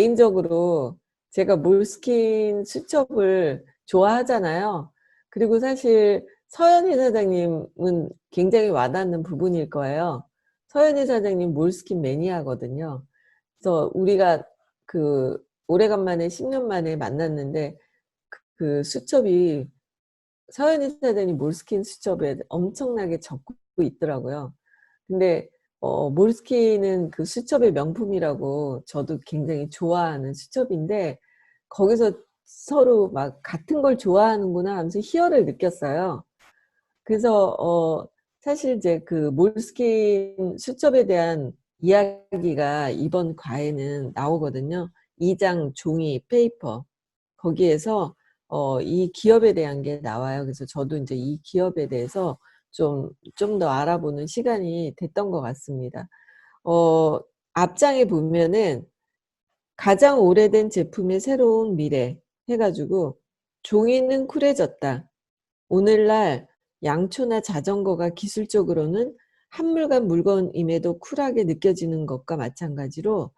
개인적으로 제가 몰스킨 수첩을 좋아하잖아요. 그리고 사실 서현희 사장님은 굉장히 와닿는 부분일 거예요. 서현희 사장님 몰스킨 매니아거든요. 그래서 우리가 그 오래간만에 10년 만에 만났는데 그 수첩이 서현희 사장님 몰스킨 수첩에 엄청나게 적고 있더라고요. 근데 몰스킨은 그 수첩의 명품이라고 저도 굉장히 좋아하는 수첩인데 거기서 서로 막 같은 걸 좋아하는구나 하면서 희열을 느꼈어요. 그래서 사실 이제 그 몰스킨 수첩에 대한 이야기가 이번 과에는 나오거든요. 2장 종이 페이퍼 거기에서 이 기업에 대한 게 나와요. 그래서 저도 이제 이 기업에 대해서 좀 더 알아보는 시간이 됐던 것 같습니다. 앞장에 보면은 가장 오래된 제품의 새로운 미래 해가지고 종이는 쿨해졌다. 오늘날 양초나 자전거가 기술적으로는 한물간 물건임에도 쿨하게 느껴지는 것과 마찬가지로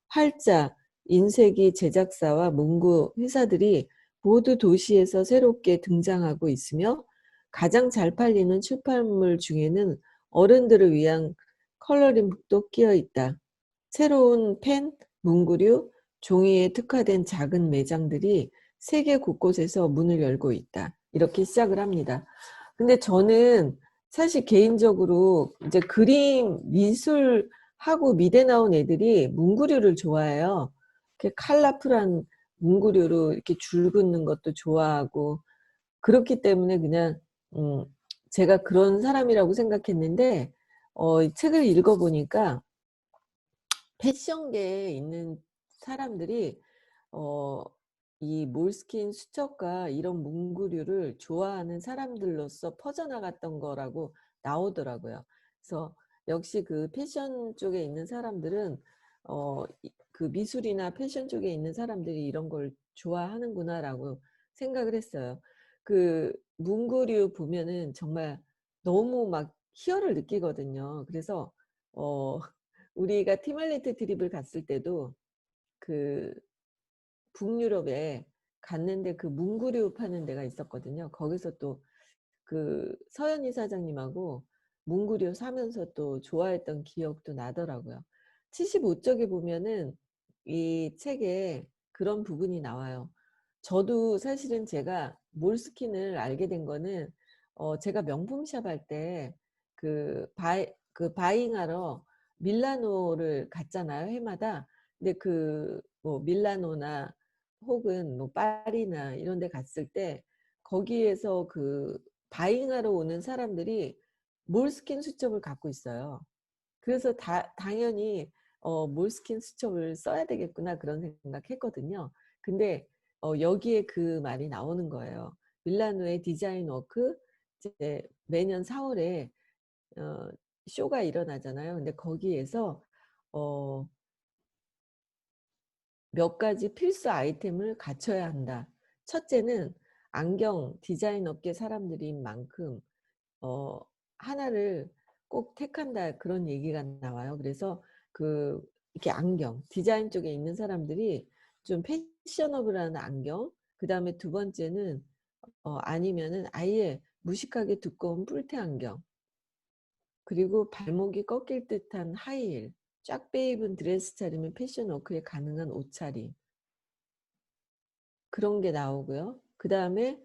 활자, 인쇄기 제작사와 문구 회사들이 모두 도시에서 새롭게 등장하고 있으며 가장 잘 팔리는 출판물 중에는 어른들을 위한 컬러링북도 끼어 있다. 새로운 펜, 문구류, 종이에 특화된 작은 매장들이 세계 곳곳에서 문을 열고 있다. 이렇게 시작을 합니다. 근데 저는 사실 개인적으로 이제 그림, 미술하고 미대 나온 애들이 문구류를 좋아해요. 이렇게 컬러풀한 문구류로 이렇게 줄 긋는 것도 좋아하고 그렇기 때문에 그냥 음, 제가 그런 사람이라고 생각했는데 이 책을 읽어보니까 패션계에 있는 사람들이 어, 이 몰스킨 수첩과 이런 문구류를 좋아하는 사람들로서 퍼져나갔던 거라고 나오더라고요. 그래서 역시 그 패션 쪽에 있는 사람들은 그 미술이나 패션 쪽에 있는 사람들이 이런 걸 좋아하는구나라고 생각을 했어요. 그 문구류 보면은 정말 너무 막 희열을 느끼거든요. 그래서 우리가 티말리트 트립을 갔을 때도 그 북유럽에 갔는데 그 문구류 파는 데가 있었거든요. 거기서 또 그 서현희 사장님하고 문구류 사면서 또 좋아했던 기억도 나더라고요. 75쪽에 보면은 이 책에 그런 부분이 나와요. 저도 사실은 제가 몰스킨을 알게 된 거는 제가 명품샵 할 때 그 바잉하러 밀라노를 갔잖아요, 해마다. 근데 그 뭐 밀라노나 혹은 뭐 파리나 이런 데 갔을 때 거기에서 그 바잉하러 오는 사람들이 몰스킨 수첩을 갖고 있어요. 그래서 당연히 몰스킨 수첩을 써야 되겠구나 그런 생각했거든요. 근데 여기에 그 말이 나오는 거예요. 밀라노의 디자인 워크 이제 매년 4월에 어, 쇼가 일어나잖아요. 근데 거기에서 어, 몇 가지 필수 아이템을 갖춰야 한다. 첫째는 안경 디자인 업계 사람들인 만큼 어, 하나를 꼭 택한다 그런 얘기가 나와요. 그래서 그 이렇게 안경 디자인 쪽에 있는 사람들이 좀 패셔너블한 안경 그 다음에 두 번째는 아니면은 아예 무식하게 두꺼운 뿔테 안경 그리고 발목이 꺾일 듯한 하이힐 쫙 빼입은 드레스 차림의 패션 워크에 가능한 옷차림 그런 게 나오고요. 그 다음에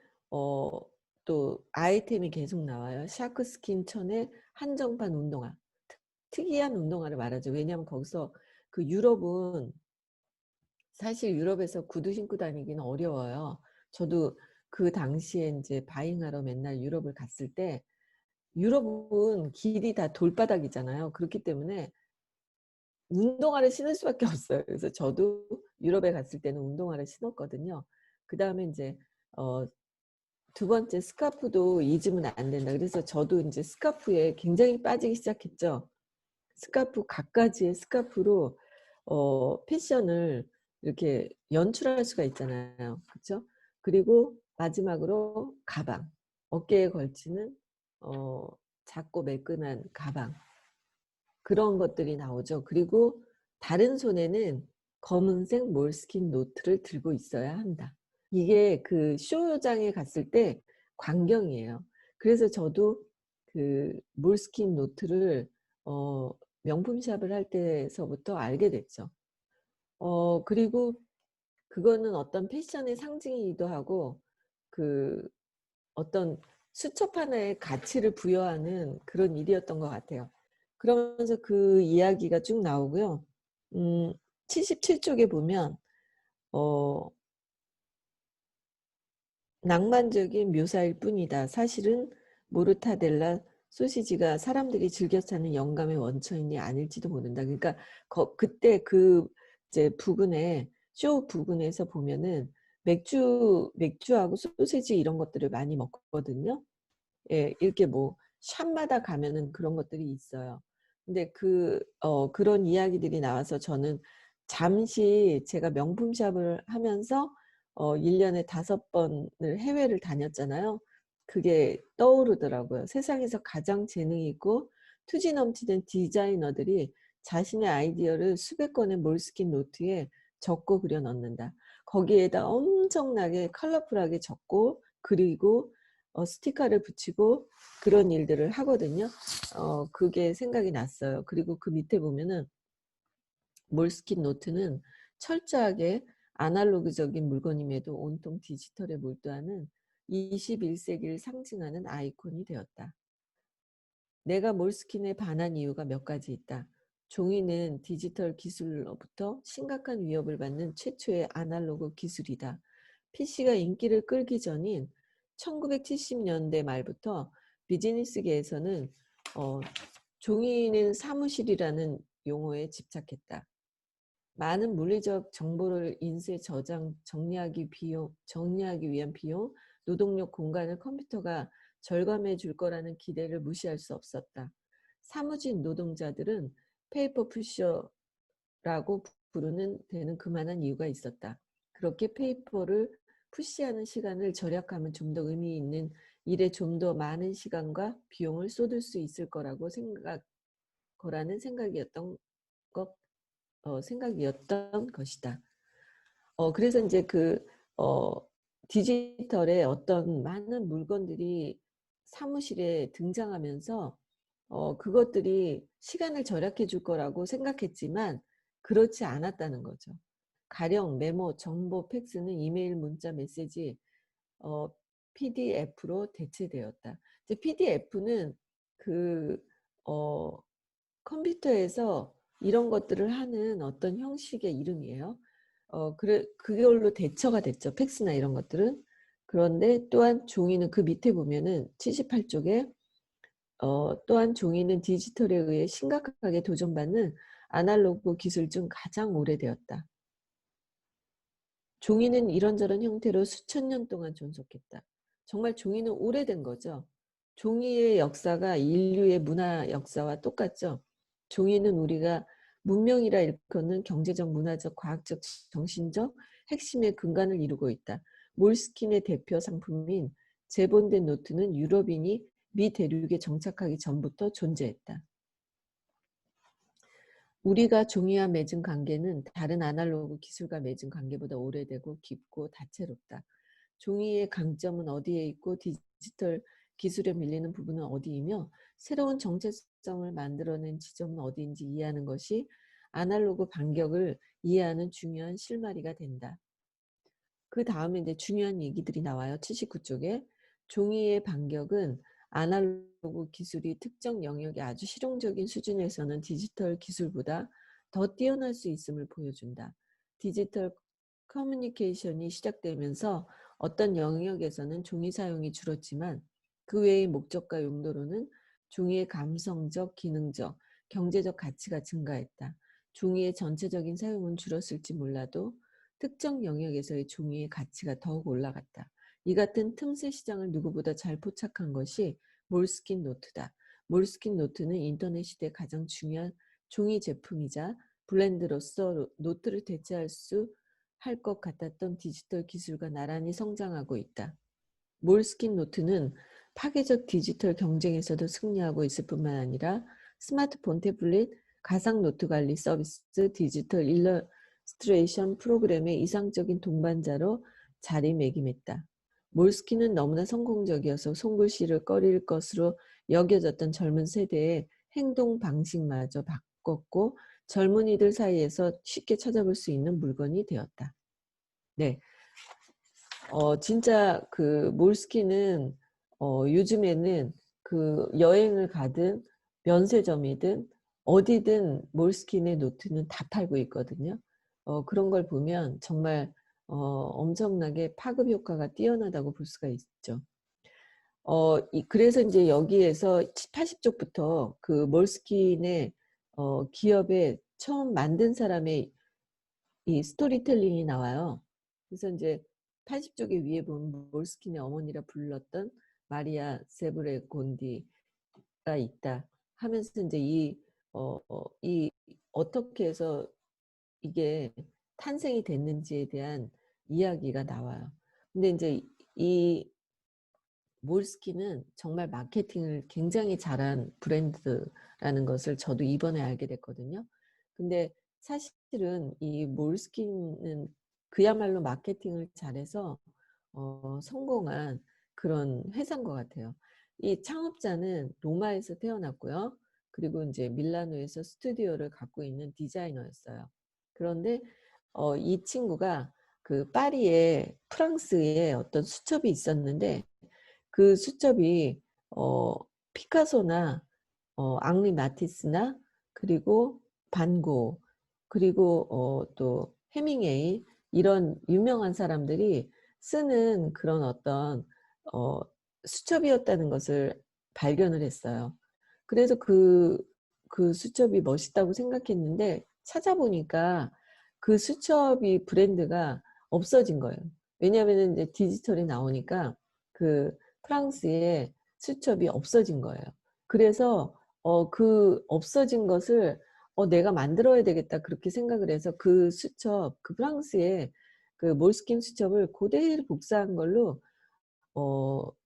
또 아이템이 계속 나와요. 샤크스킨 천의 한정판 운동화. 특이한 운동화를 말하죠. 왜냐하면 거기서 그 유럽은 사실 유럽에서 구두 신고 다니기는 어려워요. 저도 그 당시에 이제 바잉하러 맨날 유럽을 갔을 때 유럽은 길이 다 돌바닥이잖아요. 그렇기 때문에 운동화를 신을 수밖에 없어요. 그래서 저도 유럽에 갔을 때는 운동화를 신었거든요. 그 다음에 이제 두 번째 스카프도 잊으면 안 된다. 그래서 저도 이제 스카프에 굉장히 빠지기 시작했죠. 스카프 갖가지의 스카프로 패션을 이렇게 연출할 수가 있잖아요. 그렇죠? 그리고 마지막으로 가방. 어깨에 걸치는 작고 매끈한 가방. 그런 것들이 나오죠. 그리고 다른 손에는 검은색 몰스킨 노트를 들고 있어야 한다. 이게 그 쇼장에 갔을 때 광경이에요. 그래서 저도 그 몰스킨 노트를 어 명품 샵을 할 때서부터 알게 됐죠. 그리고 그거는 어떤 패션의 상징이기도 하고 그 어떤 수첩 하나에 가치를 부여하는 그런 일이었던 것 같아요. 그러면서 그 이야기가 쭉 나오고요. 음 77쪽에 보면 어 낭만적인 묘사일 뿐이다. 사실은 모르타델라 소시지가 사람들이 즐겨 찾는 영감의 원천이 아닐지도 모른다. 그러니까 그때 그 이제 부근에 쇼 부근에서 보면은 맥주하고 소시지 이런 것들을 많이 먹거든요. 예, 이렇게 뭐 샵마다 가면은 그런 것들이 있어요. 근데 그런 이야기들이 나와서 저는 잠시 제가 명품 샵을 하면서 1년에 5번을 해외를 다녔잖아요. 그게 떠오르더라고요. 세상에서 가장 재능 있고 투지 넘치는 디자이너들이 자신의 아이디어를 수백 건의 몰스킨 노트에 적고 그려 넣는다. 거기에다 엄청나게 컬러풀하게 적고 그리고 스티커를 붙이고 그런 일들을 하거든요. 그게 생각이 났어요. 그리고 그 밑에 보면은 몰스킨 노트는 철저하게 아날로그적인 물건임에도 온통 디지털에 몰두하는 21세기를 상징하는 아이콘이 되었다. 내가 몰스킨에 반한 이유가 몇 가지 있다. 종이는 디지털 기술로부터 심각한 위협을 받는 최초의 아날로그 기술이다. PC가 인기를 끌기 전인 1970년대 말부터 비즈니스계에서는 종이는 사무실이라는 용어에 집착했다. 많은 물리적 정보를 인쇄, 저장, 정리하기 위한 비용, 노동력 공간을 컴퓨터가 절감해 줄 거라는 기대를 무시할 수 없었다. 사무직 노동자들은 페이퍼 푸셔라고 부르는 데는 그만한 이유가 있었다. 그렇게 페이퍼를 푸시하는 시간을 절약하면 좀 더 의미 있는 일에 좀 더 많은 시간과 비용을 쏟을 수 있을 거라는 생각이었던 것이다. 그래서 이제 어, 디지털에 어떤 많은 물건들이 사무실에 등장하면서 그것들이 시간을 절약해 줄 거라고 생각했지만 그렇지 않았다는 거죠. 가령 메모, 정보, 팩스는 이메일, 문자, 메시지, 어, PDF로 대체되었다. 이제 PDF는 그 어, 컴퓨터에서 이런 것들을 하는 어떤 형식의 이름이에요. 그걸로 대처가 됐죠. 팩스나 이런 것들은. 그런데 또한 종이는 그 밑에 보면은 78쪽에 또한 종이는 디지털에 의해 심각하게 도전받는 아날로그 기술 중 가장 오래되었다. 종이는 이런저런 형태로 수천 년 동안 존속했다. 정말 종이는 오래된 거죠. 종이의 역사가 인류의 문화 역사와 똑같죠. 종이는 우리가 문명이라 일컫는 경제적, 문화적, 과학적, 정신적 핵심의 근간을 이루고 있다. 몰스킨의 대표 상품인 재본된 노트는 유럽인이 미 대륙에 정착하기 전부터 존재했다. 우리가 종이와 맺은 관계는 다른 아날로그 기술과 맺은 관계보다 오래되고 깊고 다채롭다. 종이의 강점은 어디에 있고 디지털 기술에 밀리는 부분은 어디이며 새로운 정체성을 만들어낸 지점은 어디인지 이해하는 것이 아날로그 반격을 이해하는 중요한 실마리가 된다. 그 다음에 이제 중요한 얘기들이 나와요. 79쪽에. 종이의 반격은 아날로그 기술이 특정 영역의 아주 실용적인 수준에서는 디지털 기술보다 더 뛰어날 수 있음을 보여준다. 디지털 커뮤니케이션이 시작되면서 어떤 영역에서는 종이 사용이 줄었지만 그 외의 목적과 용도로는 종이의 감성적, 기능적, 경제적 가치가 증가했다. 종이의 전체적인 사용은 줄었을지 몰라도 특정 영역에서의 종이의 가치가 더욱 올라갔다. 이 같은 틈새 시장을 누구보다 잘 포착한 것이 몰스킨 노트다. 몰스킨 노트는 인터넷 시대 가장 중요한 종이 제품이자 브랜드로서 노트를 대체할 수 할 것 같았던 디지털 기술과 나란히 성장하고 있다. 몰스킨 노트는 파괴적 디지털 경쟁에서도 승리하고 있을 뿐만 아니라 스마트폰, 태블릿, 가상 노트 관리 서비스, 디지털 일러스트레이션 프로그램의 이상적인 동반자로 자리매김했다. 몰스킨은 너무나 성공적이어서 손글씨를 꺼릴 것으로 여겨졌던 젊은 세대의 행동 방식마저 바꿨고 젊은이들 사이에서 쉽게 찾아볼 수 있는 물건이 되었다. 네, 진짜 그 몰스킨은 요즘에는 그 여행을 가든 면세점이든 어디든 몰스킨의 노트는 다 팔고 있거든요. 그런 걸 보면 정말 엄청나게 파급 효과가 뛰어나다고 볼 수가 있죠. 그래서 이제 여기에서 80쪽부터 그 몰스킨의 기업에 처음 만든 사람의 이 스토리텔링이 나와요. 그래서 이제 80쪽의 위에 보면 몰스킨의 어머니라 불렀던 마리아 세브레곤디가 있다 하면서 이제 이 어떻게 해서 이게 탄생이 됐는지에 대한 이야기가 나와요. 근데 이제 이 몰스킨은 정말 마케팅을 굉장히 잘한 브랜드라는 것을 저도 이번에 알게 됐거든요. 근데 사실은 이 몰스킨은 그야말로 마케팅을 잘해서 성공한 그런 회사인 것 같아요. 이 창업자는 로마에서 태어났고요. 그리고 이제 밀라노에서 스튜디오를 갖고 있는 디자이너였어요. 그런데 이 친구가 그 파리에 프랑스에 어떤 수첩이 있었는데 그 수첩이 피카소나 앙리 마티스나 그리고 반고 그리고 또 해밍웨이 이런 유명한 사람들이 쓰는 그런 어떤 수첩이었다는 것을 발견을 했어요. 그래서 그 수첩이 멋있다고 생각했는데 찾아보니까 그 수첩이 브랜드가 없어진 거예요. 왜냐하면 이제 디지털이 나오니까 그 프랑스의 수첩이 없어진 거예요. 그래서 그 없어진 것을 내가 만들어야 되겠다 그렇게 생각을 해서 그 수첩, 그 프랑스의 그 몰스킨 수첩을 그대로 복사한 걸로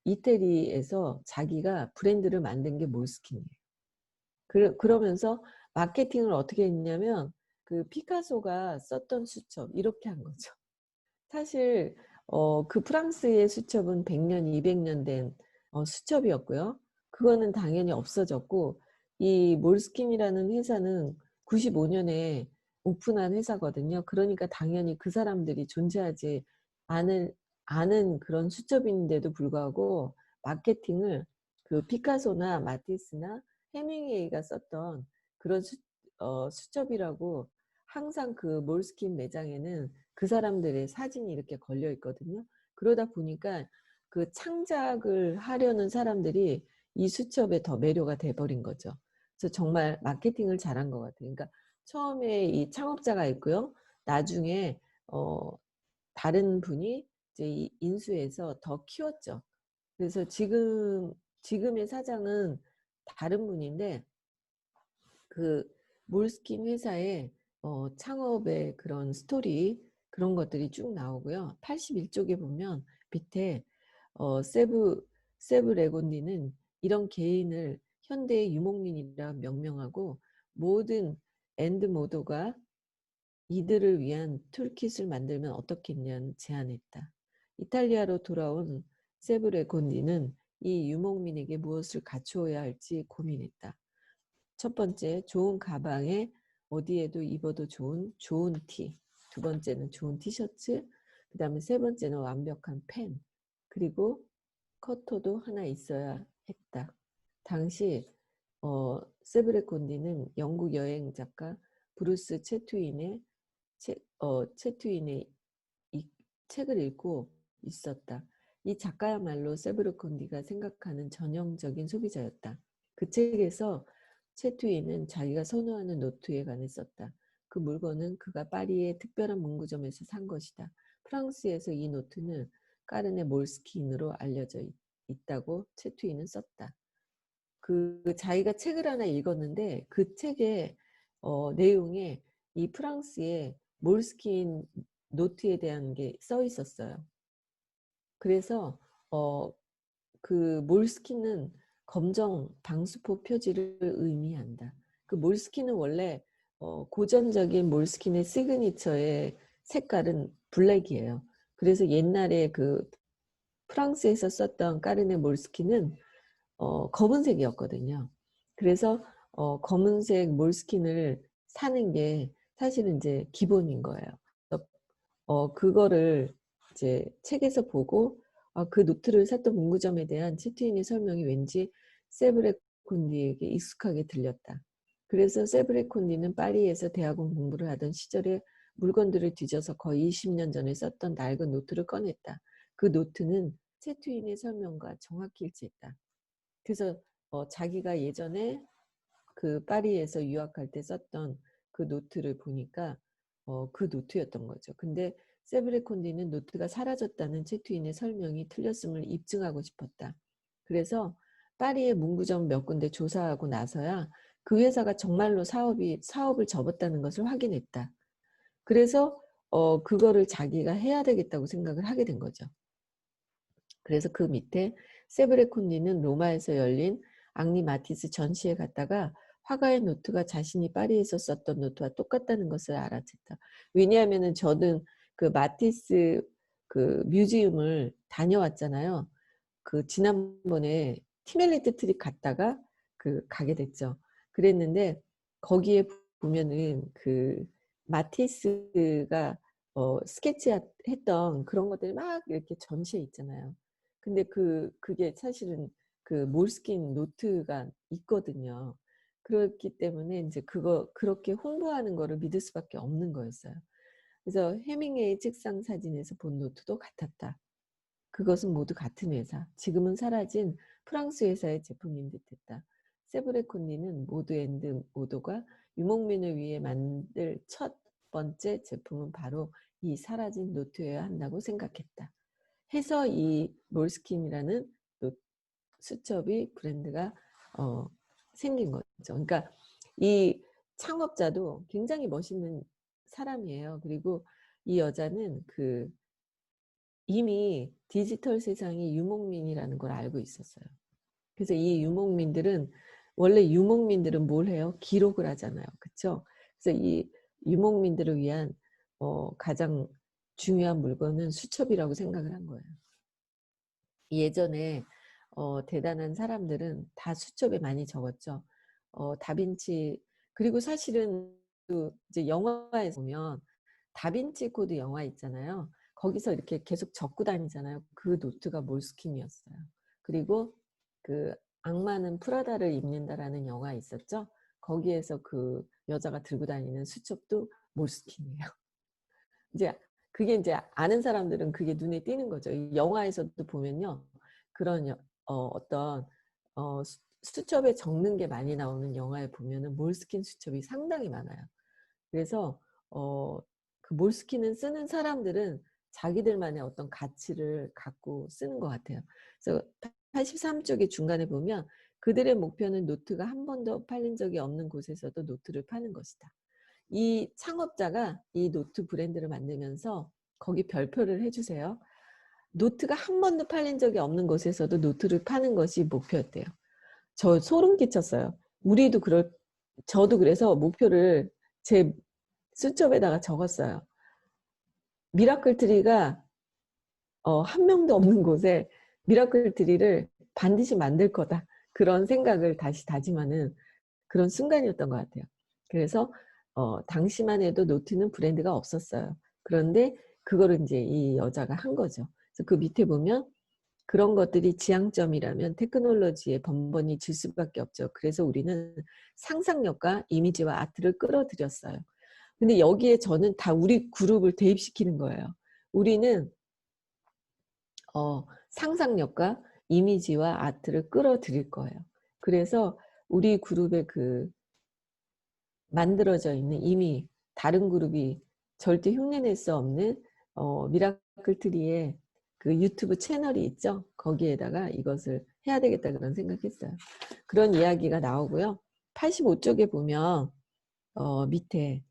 이태리에서 자기가 브랜드를 만든 게 몰스킨이에요. 그러면서 마케팅을 어떻게 했냐면 그 피카소가 썼던 수첩 이렇게 한 거죠. 사실 그 프랑스의 수첩은 100년, 200년 된 수첩이었고요. 그거는 당연히 없어졌고 이 몰스킨이라는 회사는 95년에 오픈한 회사거든요. 그러니까 당연히 그 사람들이 존재하지 않은 그런 수첩인데도 불구하고 마케팅을 그 피카소나 마티스나 해밍웨이가 썼던 그런 수첩이라고 항상 그 몰스킨 매장에는 그 사람들의 사진이 이렇게 걸려 있거든요. 그러다 보니까 그 창작을 하려는 사람들이 이 수첩에 더 매료가 돼버린 거죠. 그래서 정말 마케팅을 잘한 것 같아요. 그러니까 처음에 이 창업자가 있고요. 나중에 다른 분이 이제 인수해서 더 키웠죠. 그래서 지금의 사장은 다른 분인데 그 몰스킨 회사의 창업의 그런 스토리 그런 것들이 쭉 나오고요. 81쪽에 보면 밑에 세브 레곤디는 이런 개인을 현대의 유목민이라 명명하고 모든 엔드모더가 이들을 위한 툴킷을 만들면 어떻겠냐는 제안했다. 이탈리아로 돌아온 세브 레곤디는 이 유목민에게 무엇을 갖추어야 할지 고민했다. 첫 번째, 좋은 가방에 어디에도 입어도 좋은 티. 두 번째는 좋은 티셔츠. 그 다음에 세 번째는 완벽한 펜. 그리고 커터도 하나 있어야 했다. 당시 세브레콘디는 영국 여행 작가 브루스 채투인의 이 책을 읽고 있었다. 이 작가야말로 세브레콘디가 생각하는 전형적인 소비자였다. 그 책에서 채투이는 자기가 선호하는 노트에 관해 썼다. 그 물건은 그가 파리의 특별한 문구점에서 산 것이다. 프랑스에서 이 노트는 까르네 몰스킨으로 알려져 있다고 채투이는 썼다. 그 자기가 책을 하나 읽었는데 그 책의 내용에 이 프랑스의 몰스킨 노트에 대한 게 써 있었어요. 그래서 그 몰스킨은 검정 방수포 표지를 의미한다. 그 몰스킨은 원래 고전적인 몰스킨의 시그니처의 색깔은 블랙이에요. 그래서 옛날에 그 프랑스에서 썼던 까르네 몰스킨은 검은색이었거든요. 그래서 검은색 몰스킨을 사는 게 사실은 이제 기본인 거예요. 그거를 이제 책에서 보고 그 노트를 샀던 문구점에 대한 채트인의 설명이 왠지 세브레콘디에게 익숙하게 들렸다. 그래서 세브레콘디는 파리에서 대학원 공부를 하던 시절에 물건들을 뒤져서 거의 20년 전에 썼던 낡은 노트를 꺼냈다. 그 노트는 채트인의 설명과 정확히 일치했다. 그래서 자기가 예전에 그 파리에서 유학할 때 썼던 그 노트를 보니까 그 노트였던 거죠. 근데 세브레콘디는 노트가 사라졌다는 채트인의 설명이 틀렸음을 입증하고 싶었다. 그래서 파리의 문구점 몇 군데 조사하고 나서야 그 회사가 정말로 사업을 접었다는 것을 확인했다. 그래서 그거를 자기가 해야 되겠다고 생각을 하게 된 거죠. 그래서 그 밑에 세브레콘디는 로마에서 열린 앙리 마티스 전시회 갔다가 화가의 노트가 자신이 파리에서 썼던 노트와 똑같다는 것을 알아챘다. 왜냐하면은 저는 그 마티스 그 뮤지엄을 다녀왔잖아요. 그 지난번에 티멜리트 트립 갔다가 그 가게 됐죠. 그랬는데 거기에 보면은 그 마티스가 스케치했던 그런 것들이 막 이렇게 전시해 있잖아요. 근데 그게 사실은 그 몰스킨 노트가 있거든요. 그렇기 때문에 이제 그렇게 홍보하는 거를 믿을 수밖에 없는 거였어요. 그래서 해밍웨이 책상 사진에서 본 노트도 같았다. 그것은 모두 같은 회사, 지금은 사라진 프랑스 회사의 제품인 듯했다. 세브레콘니는 모드 앤드 모도가 유목민을 위해 만들 첫 번째 제품은 바로 이 사라진 노트여야 한다고 생각했다. 해서 이 몰스킨이라는 수첩이 브랜드가 생긴 거죠. 그러니까 이 창업자도 굉장히 멋있는 사람이에요. 그리고 이 여자는 이미 디지털 세상이 유목민이라는 걸 알고 있었어요. 그래서 이 원래 유목민들은 뭘 해요? 기록을 하잖아요. 그렇죠? 그래서 이 유목민들을 위한 가장 중요한 물건은 수첩이라고 생각을 한 거예요. 예전에 대단한 사람들은 다 수첩에 많이 적었죠. 다빈치, 그리고 사실은 이제 영화에서 보면 다빈치 코드 영화 있잖아요. 거기서 이렇게 계속 적고 다니잖아요. 그 노트가 몰스킨이었어요. 그리고 그 악마는 프라다를 입는다라는 영화 있었죠. 거기에서 그 여자가 들고 다니는 수첩도 몰스킨이에요. 이제 그게 이제 아는 사람들은 그게 눈에 띄는 거죠. 이 영화에서도 보면요. 그런 어떤 수첩에 적는 게 많이 나오는 영화에 보면은 몰스킨 수첩이 상당히 많아요. 그래서 그 몰스킨은 쓰는 사람들은 자기들만의 어떤 가치를 갖고 쓰는 것 같아요. 그래서 83쪽의 중간에 보면 그들의 목표는 노트가 한 번도 팔린 적이 없는 곳에서도 노트를 파는 것이다. 이 창업자가 이 노트 브랜드를 만들면서 거기 별표를 해주세요. 노트가 한 번도 팔린 적이 없는 곳에서도 노트를 파는 것이 목표였대요. 저 소름 끼쳤어요. 저도 그래서 목표를 제 수첩에다가 적었어요. 미라클 트리가 한 명도 없는 곳에 미라클 트리를 반드시 만들 거다. 그런 생각을 다시 다짐하는 그런 순간이었던 것 같아요. 그래서 당시만 해도 노트는 브랜드가 없었어요. 그런데 그거를 이제 이 여자가 한 거죠. 그래서 그 밑에 보면 그런 것들이 지향점이라면 테크놀로지에 번번이 질 수밖에 없죠. 그래서 우리는 상상력과 이미지와 아트를 끌어들였어요. 근데 여기에 저는 다 우리 그룹을 대입시키는 거예요. 우리는 상상력과 이미지와 아트를 끌어들일 거예요. 그래서 우리 그룹의 만들어져 있는 이미 다른 그룹이 절대 흉내낼 수 없는 미라클 트리의 그 유튜브 채널이 있죠. 거기에다가 이것을 해야 되겠다 그런 생각했어요. 그런 이야기가 나오고요. 85쪽에 보면 밑에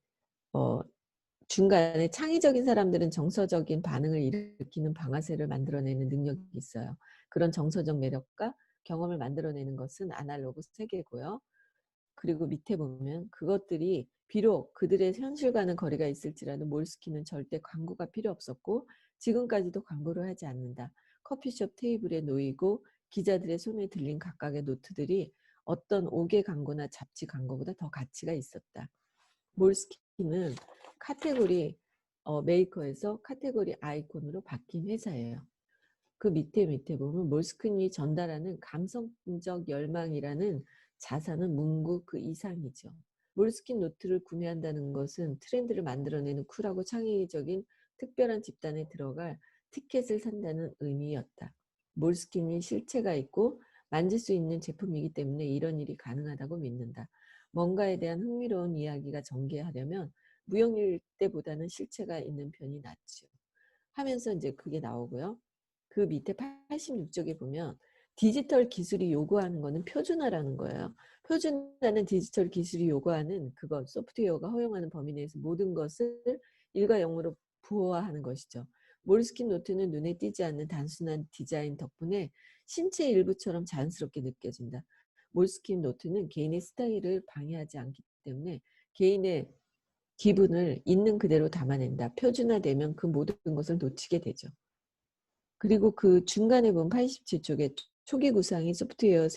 중간에 창의적인 사람들은 정서적인 반응을 일으키는 방아쇠를 만들어내는 능력이 있어요. 그런 정서적 매력과 경험을 만들어내는 것은 아날로그 세계고요. 그리고 밑에 보면 그것들이 비록 그들의 현실과는 거리가 있을지라도 몰스킨은 절대 광고가 필요 없었고 지금까지도 광고를 하지 않는다. 커피숍 테이블에 놓이고 기자들의 손에 들린 각각의 노트들이 어떤 옥외 광고나 잡지 광고보다 더 가치가 있었다. 몰스킨은 카테고리 메이커에서 카테고리 아이콘으로 바뀐 회사예요. 그 밑에 보면 몰스킨이 전달하는 감성적 열망이라는 자산은 문구 그 이상이죠. 몰스킨 노트를 구매한다는 것은 트렌드를 만들어내는 쿨하고 창의적인 특별한 집단에 들어갈 티켓을 산다는 의미였다. 몰스킨이 실체가 있고 만질 수 있는 제품이기 때문에 이런 일이 가능하다고 믿는다. 뭔가에 대한 흥미로운 이야기가 전개하려면 무형일 때보다는 실체가 있는 편이 낫죠. 하면서 이제 그게 나오고요. 그 밑에 86쪽에 보면 디지털 기술이 요구하는 거는 표준화라는 거예요. 표준화는 디지털 기술이 요구하는 그것, 소프트웨어가 허용하는 범위 내에서 모든 것을 1과 0으로 부호화하는 것이죠. 몰스킨 노트는 눈에 띄지 않는 단순한 디자인 덕분에 신체 일부처럼 자연스럽게 느껴진다. 몰스킨 노트는 개인의 스타일을 방해하지 않기 때문에 개인의 기분을 있는 그대로 담아낸다. 표준화되면 그 모든 것을 놓치게 되죠. 그리고 그 중간에 보면 87쪽에 초기 구상이 소프트웨어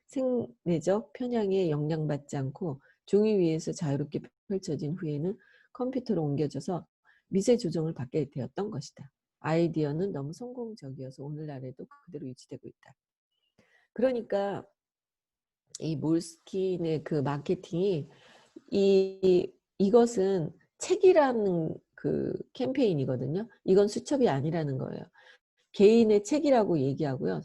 생내적 편향에 영향받지 않고 종이 위에서 자유롭게 펼쳐진 후에는 컴퓨터로 옮겨져서 미세 조정을 받게 되었던 것이다. 아이디어는 너무 성공적이어서 오늘날에도 그대로 유지되고 있다. 그러니까 이 몰스킨의 그 마케팅이 이것은 책이라는 그 캠페인이거든요. 이건 수첩이 아니라는 거예요. 개인의 책이라고 얘기하고요.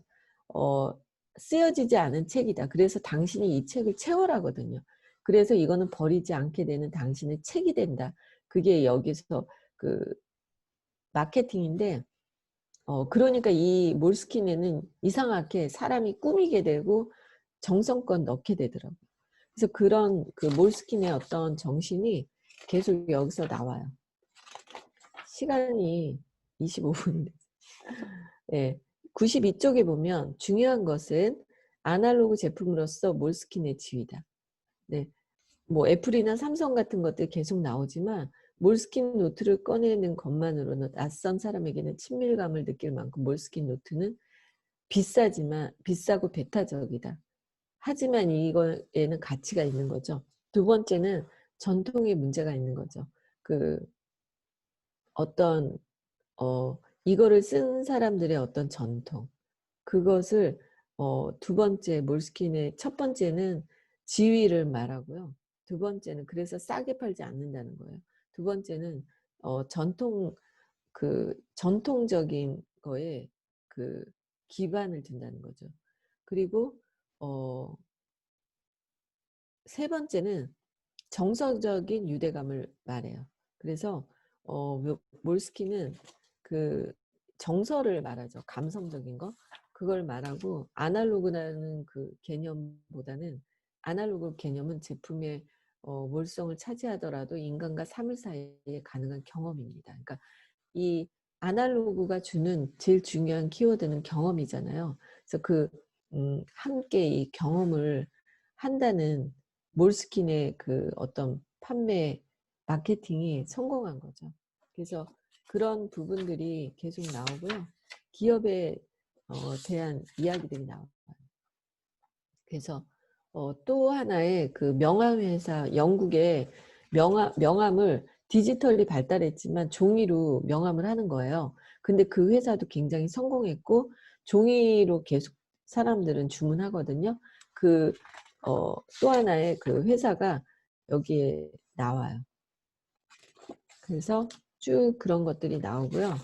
쓰여지지 않은 책이다. 그래서 당신이 이 책을 채워라거든요. 그래서 이거는 버리지 않게 되는 당신의 책이 된다. 그게 여기서 그 마케팅인데 그러니까 이 몰스킨에는 이상하게 사람이 꾸미게 되고 정성껏 넣게 되더라고요. 그래서 그런 그 몰스킨의 어떤 정신이 계속 여기서 나와요. 시간이 25분인데. 네, 92쪽에 보면 중요한 것은 아날로그 제품으로서 몰스킨의 지위다. 네, 뭐 애플이나 삼성 같은 것들 계속 나오지만 몰스킨 노트를 꺼내는 것만으로는 낯선 사람에게는 친밀감을 느낄 만큼 몰스킨 노트는 비싸고 배타적이다. 하지만 이거에는 가치가 있는 거죠. 두 번째는 전통의 문제가 있는 거죠. 그 어떤 이거를 쓴 사람들의 어떤 전통, 그것을 두 번째 몰스킨의 첫 번째는 지위를 말하고요. 두 번째는 그래서 싸게 팔지 않는다는 거예요. 두 번째는 전통적인 거에 그 기반을 둔다는 거죠. 그리고 세 번째는 정서적인 유대감을 말해요. 그래서 몰스킨은 그 정서를 말하죠. 감성적인 거. 그걸 말하고 아날로그라는 그 개념보다는 아날로그 개념은 제품의 몰성을 차지하더라도 인간과 사물 사이에 가능한 경험입니다. 그러니까 이 아날로그가 주는 제일 중요한 키워드는 경험이잖아요. 그래서 함께 이 경험을 한다는 몰스킨의 그 어떤 판매 마케팅이 성공한 거죠. 그래서 그런 부분들이 계속 나오고요. 기업에 대한 이야기들이 나와요. 그래서 또 하나의 그 명함회사, 영국의 명함을 디지털이 발달했지만 종이로 명함을 하는 거예요. 근데 그 회사도 굉장히 성공했고 종이로 계속 사람들은 주문하거든요. 또 하나의 그 회사가 여기에 나와요. 그래서 쭉 그런 것들이 나오고요.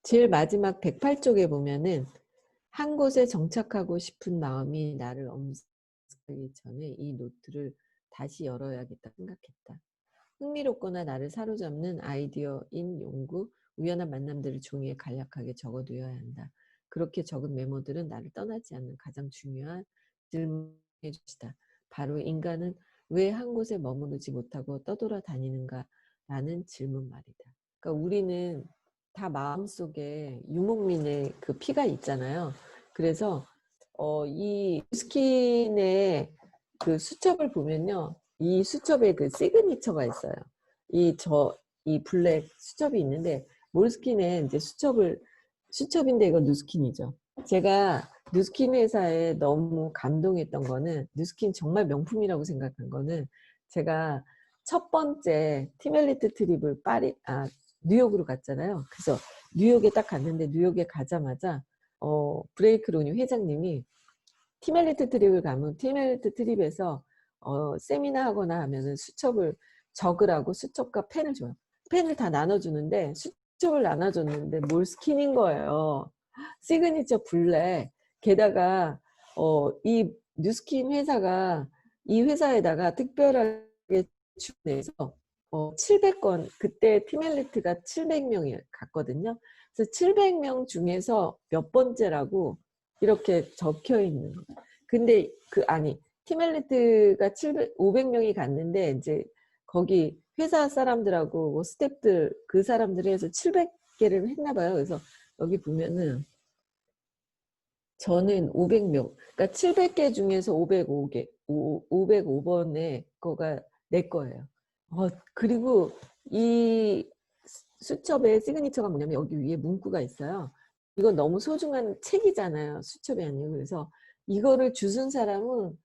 제일 마지막 108쪽에 보면은 한 곳에 정착하고 싶은 마음이 나를 엄습하기 전에 이 노트를 다시 열어야겠다 생각했다. 흥미롭거나 나를 사로잡는 아이디어인 연구, 우연한 만남들을 종이에 간략하게 적어두어야 한다. 그렇게 적은 메모들은 나를 떠나지 않는 가장 중요한 질문의 주시다. 바로 인간은 왜 한 곳에 머무르지 못하고 떠돌아다니는가 라는 질문 말이다. 그러니까 우리는 다 마음속에 유목민의 그 피가 있잖아요. 그래서 이 스킨의 그 수첩을 보면요. 이 수첩에 그 시그니처가 있어요. 이 블랙 수첩이 있는데, 몰스킨에 이제 수첩인데 이거 누스킨이죠. 제가 누스킨 회사에 너무 감동했던 거는, 누스킨 정말 명품이라고 생각한 거는, 제가 첫 번째 팀 엘리트 트립을 뉴욕으로 갔잖아요. 그래서 뉴욕에 딱 갔는데, 뉴욕에 가자마자 브레이크 로니 회장님이 팀 엘리트 트립을 가면 팀 엘리트 트립에서 세미나 하거나 하면은 수첩을 적으라고 수첩과 펜을 줘요. 펜을 다 나눠주는데 수첩을 나눠줬는데 몰스킨인 거예요. 시그니처 블랙. 게다가 이 뉴스킨 회사가 이 회사에다가 특별하게 추천해서 700건, 그때 팀 엘리트가 700명이 갔거든요. 그래서 700명 중에서 몇 번째라고 이렇게 적혀 있는 거예요. 근데 팀 엘리트가 500명이 갔는데 이제 거기 회사 사람들하고 뭐 스태프들 그 사람들이 해서 700개를 했나 봐요. 그래서 여기 보면은 저는 500명, 그러니까 700개 중에서 505개, 505번의 거가 내 거예요. 그리고 이 수첩의 시그니처가 뭐냐면 여기 위에 문구가 있어요. 이건 너무 소중한 책이잖아요. 수첩이 아니고. 그래서 이거를 주순 사람은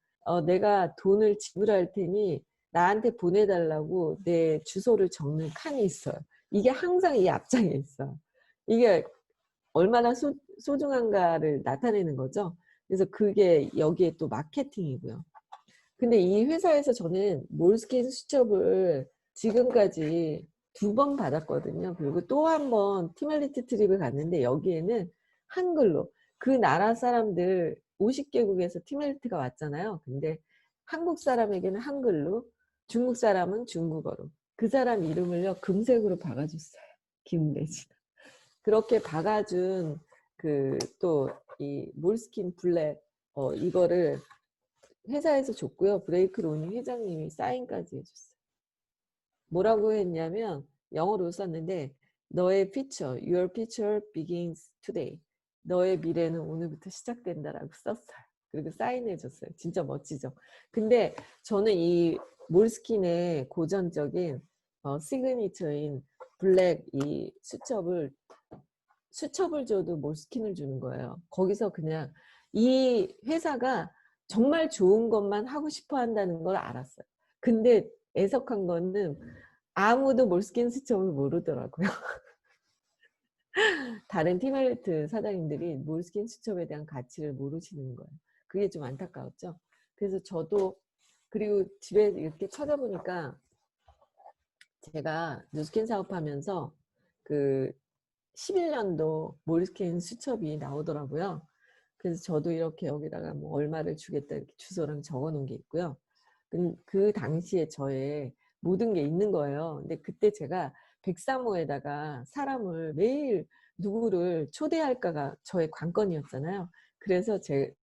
내가 돈을 지불할 테니 나한테 보내달라고 내 주소를 적는 칸이 있어요. 이게 항상 이 앞장에 있어. 이게 얼마나 소중한가를 나타내는 거죠. 그래서 그게 여기에 또 마케팅이고요. 근데 이 회사에서 저는 몰스킨 수첩을 지금까지 2번 받았거든요. 그리고 또 한 번 팀 엘리트 트립을 갔는데 여기에는 한글로 그 나라 사람들 50개국에서 팀 엘리트가 왔잖아요. 근데 한국 사람에게는 한글로, 중국 사람은 중국어로 그 사람 이름을요 금색으로 박아줬어요. 김대진. 그렇게 박아준 그 또 이 몰스킨 블랙 이거를 회사에서 줬고요. 브레이크 로니 회장님이 사인까지 해줬어요. 뭐라고 했냐면 영어로 썼는데 너의 future, your future begins today. 너의 미래는 오늘부터 시작된다라고 썼어요. 그리고 사인해줬어요. 진짜 멋지죠. 근데 저는 이 몰스킨의 고전적인 시그니처인 블랙 이 수첩을 줘도 몰스킨을 주는 거예요. 거기서 그냥 이 회사가 정말 좋은 것만 하고 싶어 한다는 걸 알았어요. 근데 애석한 거는 아무도 몰스킨 수첩을 모르더라고요. 다른 팀 엘리트 사장님들이 몰스킨 수첩에 대한 가치를 모르시는 거예요. 그게 좀 안타까웠죠. 그래서 저도 그리고 집에 이렇게 찾아보니까 제가 뉴스킨 사업하면서 그 11년도 몰스킨 수첩이 나오더라고요. 그래서 저도 이렇게 여기다가 뭐 얼마를 주겠다 이렇게 주소랑 적어 놓은 게 있고요. 그 당시에 저의 모든 게 있는 거예요. 근데 그때 제가 103호에다가 사람을 매일 누구를 초대할까가 저의 관건이었잖아요. 그래서 제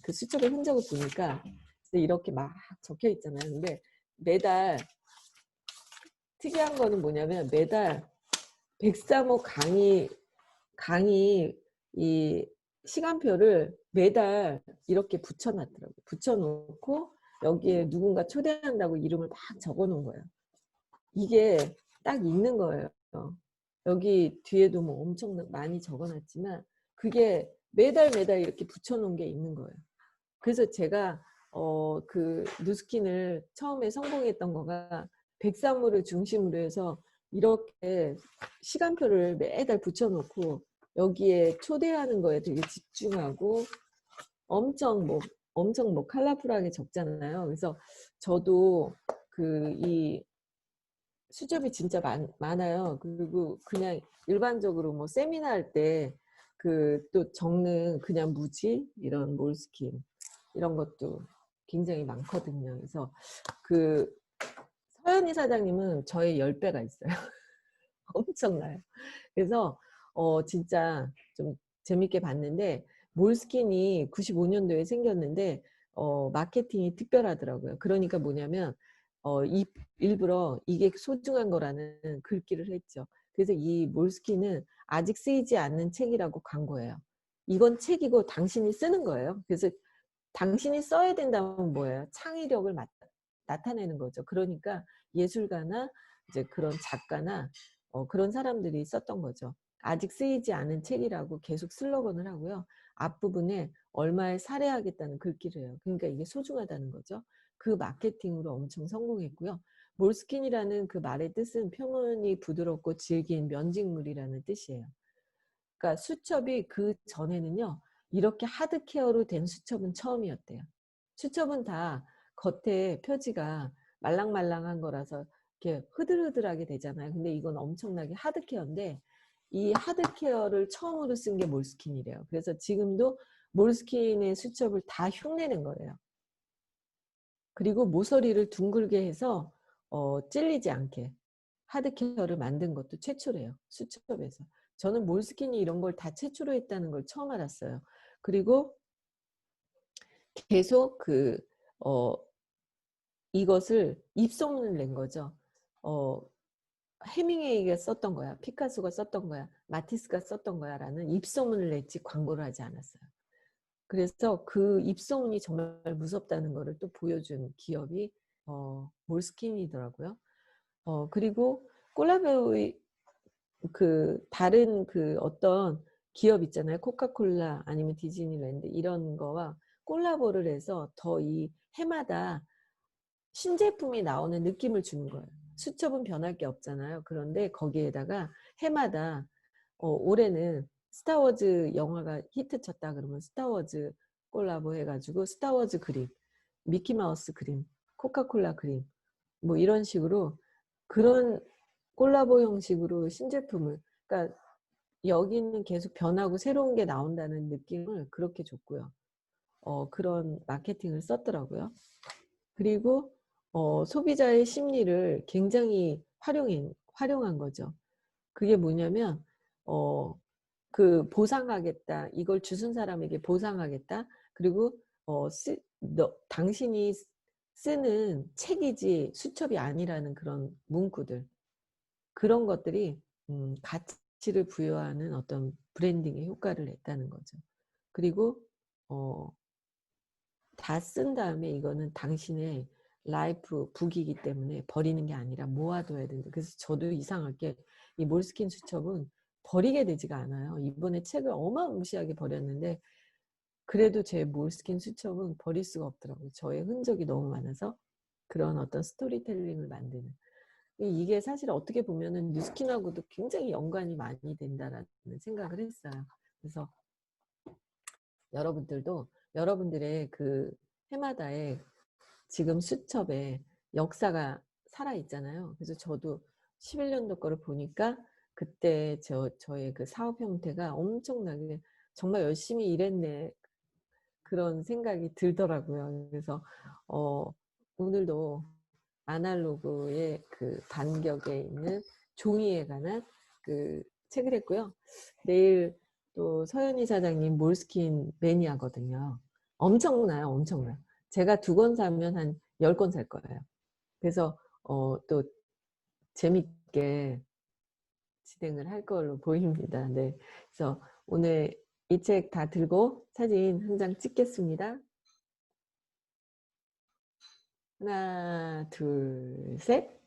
그 수첩의 흔적을 보니까 이렇게 막 적혀 있잖아요. 근데 매달 특이한 거는 뭐냐면 매달 103호 강의 이 시간표를 매달 이렇게 붙여놨더라고요. 붙여놓고 여기에 누군가 초대한다고 이름을 막 적어놓은 거예요. 이게 딱 있는 거예요. 여기 뒤에도 뭐 엄청 많이 적어놨지만 그게 매달 이렇게 붙여놓은 게 있는 거예요. 그래서 제가 그 누스킨을 처음에 성공했던 거가 103호를 중심으로 해서 이렇게 시간표를 매달 붙여놓고 여기에 초대하는 거에 되게 집중하고 엄청 뭐 컬러풀하게 적잖아요. 그래서 저도 그 이 수첩이 진짜 많아요. 그리고 그냥 일반적으로 뭐 세미나 할 때 그 또 적는 그냥 무지 이런 몰스킨 이런 것도 굉장히 많거든요. 그래서 그 서연희 사장님은 저의 10배가 있어요. 엄청나요. 그래서 진짜 좀 재밌게 봤는데 몰스킨이 95년도에 생겼는데 마케팅이 특별하더라고요. 그러니까 뭐냐면 일부러 이게 소중한 거라는 글귀를 했죠. 그래서 이 몰스킨은 아직 쓰이지 않는 책이라고 광고해요. 이건 책이고 당신이 쓰는 거예요. 그래서 당신이 써야 된다면 뭐예요? 창의력을 나타내는 거죠. 그러니까 예술가나 이제 그런 작가나 그런 사람들이 썼던 거죠. 아직 쓰이지 않은 책이라고 계속 슬로건을 하고요. 앞부분에 얼마에 살해하겠다는 글귀를 해요. 그러니까 이게 소중하다는 거죠. 그 마케팅으로 엄청 성공했고요. 몰스킨이라는 그 말의 뜻은 표면이 부드럽고 질긴 면직물이라는 뜻이에요. 그러니까 수첩이 그 전에는요. 이렇게 하드케어로 된 수첩은 처음이었대요. 수첩은 다 겉에 표지가 말랑말랑한 거라서 이렇게 흐들흐들하게 되잖아요. 근데 이건 엄청나게 하드케어인데 이 하드케어를 처음으로 쓴 게 몰스킨이래요. 그래서 지금도 몰스킨의 수첩을 다 흉내낸 거예요. 그리고 모서리를 둥글게 해서 찔리지 않게 하드케어를 만든 것도 최초래요. 수첩에서. 저는 몰스킨이 이런 걸 다 최초로 했다는 걸 처음 알았어요. 그리고 계속 이것을 입소문을 낸 거죠. 해밍웨이가 썼던 거야. 피카소가 썼던 거야. 마티스가 썼던 거야. 라는 입소문을 냈지 광고를 하지 않았어요. 그래서 그 입소문이 정말 무섭다는 거를 또 보여준 기업이 몰스킨이더라고요. 그리고 콜라보의 다른 어떤 기업 있잖아요. 코카콜라 아니면 디즈니랜드 이런 거와 콜라보를 해서 더 이 해마다 신제품이 나오는 느낌을 주는 거예요. 수첩은 변할 게 없잖아요. 그런데 거기에다가 해마다 올해는 스타워즈 영화가 히트쳤다 그러면 스타워즈 콜라보 해가지고 스타워즈 그림, 미키마우스 그림, 코카콜라 그림 뭐 이런 식으로 그런 콜라보 형식으로 신제품을 그러니까 여기는 계속 변하고 새로운 게 나온다는 느낌을 그렇게 줬고요. 그런 마케팅을 썼더라고요. 그리고 소비자의 심리를 굉장히 활용한 거죠. 그게 뭐냐면 보상하겠다. 이걸 주순 사람에게 보상하겠다. 그리고 당신이 쓰는 책이지 수첩이 아니라는 그런 문구들. 그런 것들이 가치를 부여하는 어떤 브랜딩의 효과를 냈다는 거죠. 그리고 다 쓴 다음에 이거는 당신의 라이프 북이기 때문에 버리는 게 아니라 모아둬야 된다. 그래서 저도 이상하게 이 몰스킨 수첩은 버리게 되지가 않아요. 이번에 책을 어마무시하게 버렸는데 그래도 제 몰스킨 수첩은 버릴 수가 없더라고요. 저의 흔적이 너무 많아서 그런 어떤 스토리텔링을 만드는. 이게 사실 어떻게 보면은 뉴스킨하고도 굉장히 연관이 많이 된다라는 생각을 했어요. 그래서 여러분들도 여러분들의 해마다의 지금 수첩에 역사가 살아있잖아요. 그래서 저도 11년도 거를 보니까 그때 저의 사업 형태가 엄청나게 정말 열심히 일했네. 그런 생각이 들더라고요. 그래서 오늘도 아날로그의 반격에 있는 종이에 관한 책을 했고요. 내일 또 서연희 사장님 몰스킨 매니아거든요. 엄청나요, 엄청나요. 제가 2권 사면 한 10권 살 거예요. 그래서 또 재밌게 진행을 할 걸로 보입니다. 네. 그래서 오늘 이 책 다 들고 사진 한 장 찍겠습니다. 하나, 둘, 셋.